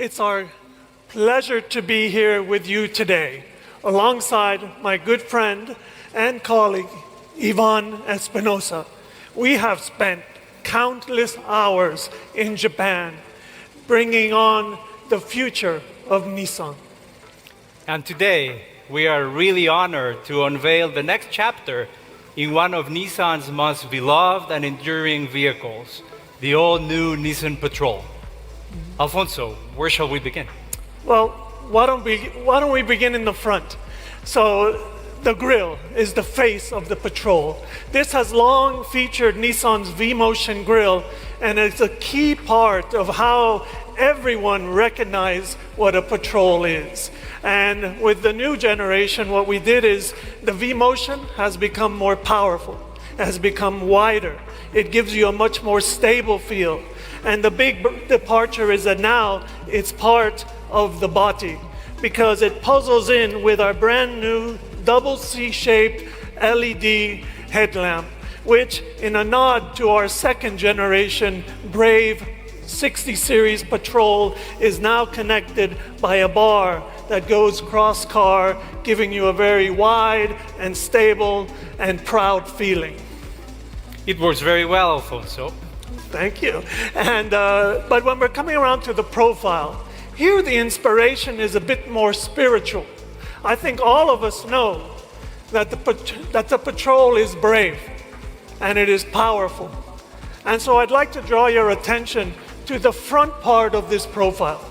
It's our pleasure to be here with you today, alongside my good friend and colleague, Ivan Espinosa. We have spent countless hours in Japan bringing on the future of Nissan. And today, we are really honored to unveil the next chapter in one of Nissan's most beloved and enduring vehicles, the all-new Nissan Patrol. Alfonso, where shall we begin? Well, why don't we begin in the front? So the grille is the face of the Patrol. This has long featured Nissan's V-Motion grille, and it's a key part of how everyone recognizes what a Patrol is. And with the new generation, what we did is the V-Motion has become more powerful, has become wider. It gives you a much more stable feel. And the big departure is that now it's part of the body because it puzzles in with our brand new double C-shaped LED headlamp, which in a nod to our second generation Brave 60 series Patrol is now connected by a bar that goes cross car, giving you a very wide and stable and proud feeling. It works very well, Alfonso. Thank you. And but when we're coming around to the profile, here the inspiration is a bit more spiritual. I think all of us know that the Patrol is brave and it is powerful. And so I'd like to draw your attention to the front part of this profile.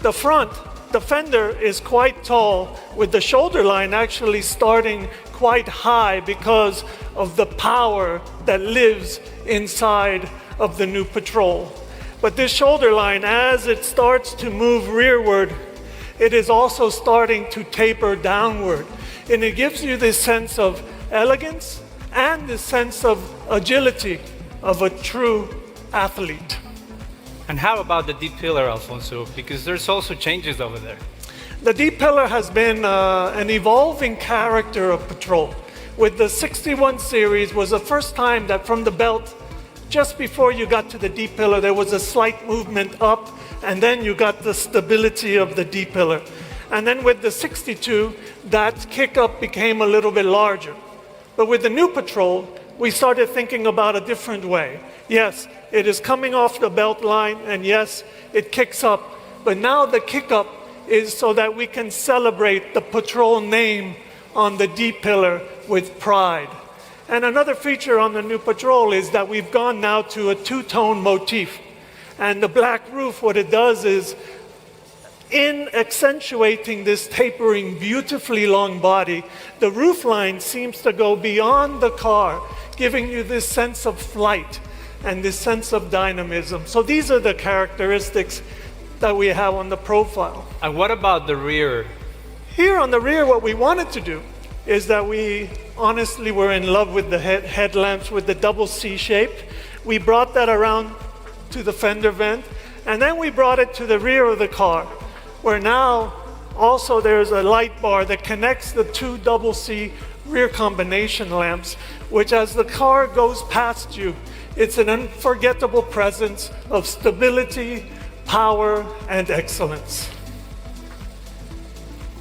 The front, the fender is quite tall, with the shoulder line actually starting quite high because of the power that lives inside of the new Patrol. But this shoulder line, as it starts to move rearward, it is also starting to taper downward. And it gives you this sense of elegance and this sense of agility of a true athlete. And how about the deep pillar, Alfonso? Because there's also changes over there. The deep pillar has been an evolving character of Patrol. With the 61 series was the first time that from the belt, just before you got to the deep pillar, there was a slight movement up, and then you got the stability of the deep pillar. And then with the 62, that kick up became a little bit larger. But with the new Patrol, we started thinking about a different way. Yes, it is coming off the belt line, and yes, it kicks up. But now the kick up is so that we can celebrate the Patrol name on the deep pillar with pride. And another feature on the new Patrol is that we've gone now to a two-tone motif. And the black roof, what it does is, in accentuating this tapering, beautifully long body, the roof line seems to go beyond the car, giving you this sense of flight and this sense of dynamism. So these are the characteristics that we have on the profile. And what about the rear? Here on the rear, what we wanted to do is that we honestly were in love with the headlamps with the double C shape. We brought that around to the fender vent, and then we brought it to the rear of the car, where now also there's a light bar that connects the two double C rear combination lamps, which as the car goes past you, it's an unforgettable presence of stability, power, and excellence.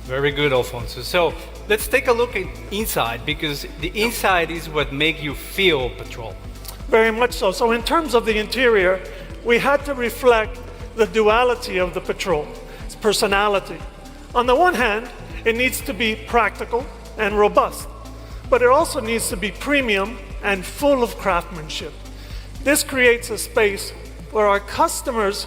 Very good, Alfonso. So let's take a look at inside, because the inside is what makes you feel Patrol. Very much so. So in terms of the interior, we had to reflect the duality of the Patrol, its personality. On the one hand, it needs to be practical and robust, but it also needs to be premium and full of craftsmanship. This creates a space where our customers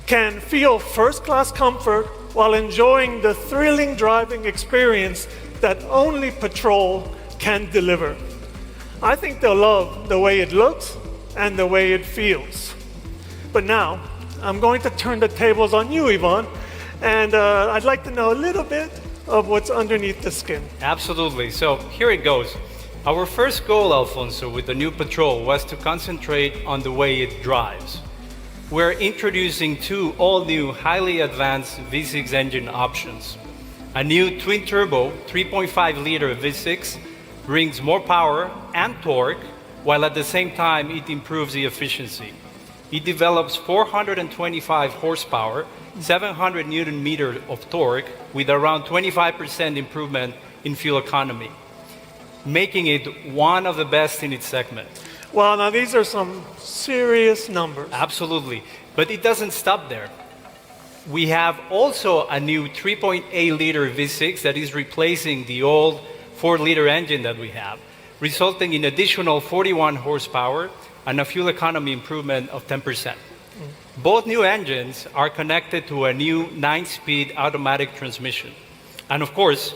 can feel first-class comfort while enjoying the thrilling driving experience that only Patrol can deliver. I think they'll love the way it looks and the way it feels. But now, I'm going to turn the tables on you, Ivan, and I'd like to know a little bit of what's underneath the skin. Absolutely. So here it goes. Our first goal, Alfonso, with the new Patrol was to concentrate on the way it drives. We're introducing two all-new, highly advanced V6 engine options. A new twin-turbo 3.5-liter V6 brings more power and torque, while at the same time it improves the efficiency. It develops 425 horsepower, 700 newton meter of torque with around 25% improvement in fuel economy, making it one of the best in its segment. Well, now these are some serious numbers. Absolutely. But it doesn't stop there. We have also a new 3.8 liter V6 that is replacing the old 4-liter engine that we have, resulting in additional 41 horsepower and a fuel economy improvement of 10%. Both new engines are connected to a new 9-speed automatic transmission. And of course,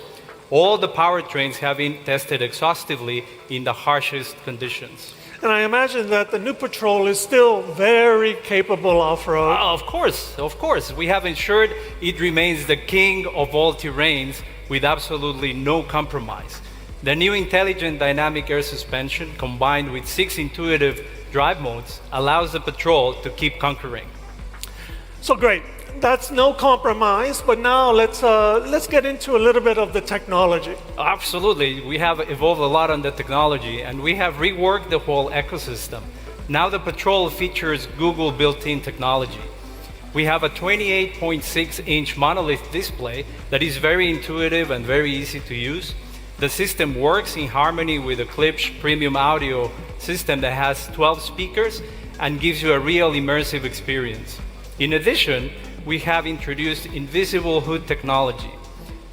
all the powertrains have been tested exhaustively in the harshest conditions. And I imagine that the new Patrol is still very capable off-road. Of course. We have ensured it remains the king of all terrains with absolutely no compromise. The new intelligent dynamic air suspension, combined with 6 intuitive drive modes, allows the Patrol to keep conquering. So great. That's no compromise, but now let's get into a little bit of the technology. Absolutely. We have evolved a lot on the technology, and we have reworked the whole ecosystem. Now the Patrol features Google built-in technology. We have a 28.6-inch monolith display that is very intuitive and very easy to use. The system works in harmony with the Klipsch premium audio system that has 12 speakers and gives you a real immersive experience. In addition, we have introduced invisible hood technology.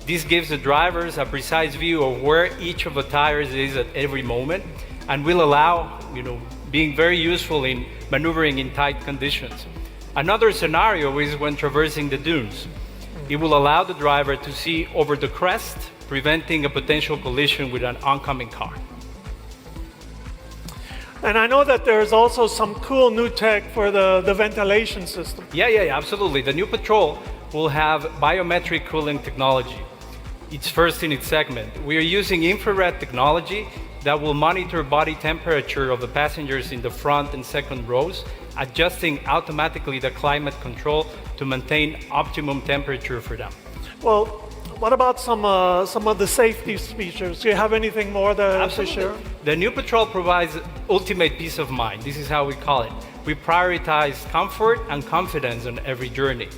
This gives the drivers a precise view of where each of the tires is at every moment and will allow, being very useful in maneuvering in tight conditions. Another scenario is when traversing the dunes. It will allow the driver to see over the crest, preventing a potential collision with an oncoming car. And I know that there's also some cool new tech for the ventilation system. Yeah, absolutely. The new Patrol will have biometric cooling technology. It's first in its segment. We are using infrared technology that will monitor body temperature of the passengers in the front and second rows, adjusting automatically the climate control to maintain optimum temperature for them. Well, what about some of the safety features? Do you have anything more to share? The new Patrol provides ultimate peace of mind. This is how we call it. We prioritize comfort and confidence on every journey.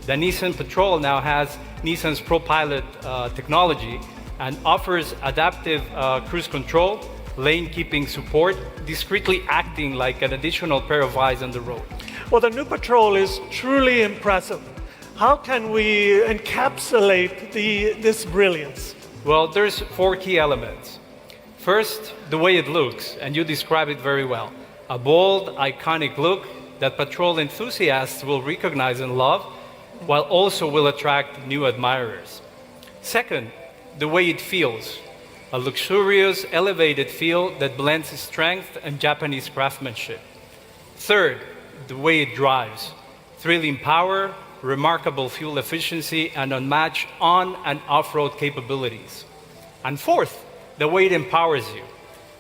The Nissan Patrol now has Nissan's ProPilot technology and offers adaptive cruise control, lane keeping support, discreetly acting like an additional pair of eyes on the road. Well, the new Patrol is truly impressive. How can we encapsulate this brilliance? Well, there's 4 key elements. First, the way it looks, and you describe it very well. A bold, iconic look that Patrol enthusiasts will recognize and love, while also will attract new admirers. Second, the way it feels. A luxurious, elevated feel that blends strength and Japanese craftsmanship. Third, the way it drives. Thrilling power, remarkable fuel efficiency, and unmatched on- and off-road capabilities. And fourth, the way it empowers you.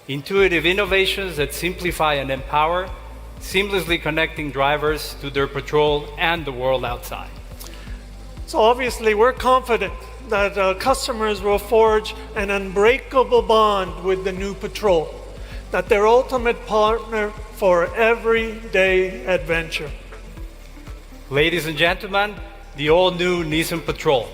Intuitive innovations that simplify and empower, seamlessly connecting drivers to their Patrol and the world outside. So obviously, we're confident that customers will forge an unbreakable bond with the new Patrol, that their ultimate partner for everyday adventure. Ladies and gentlemen, the all-new Nissan Patrol.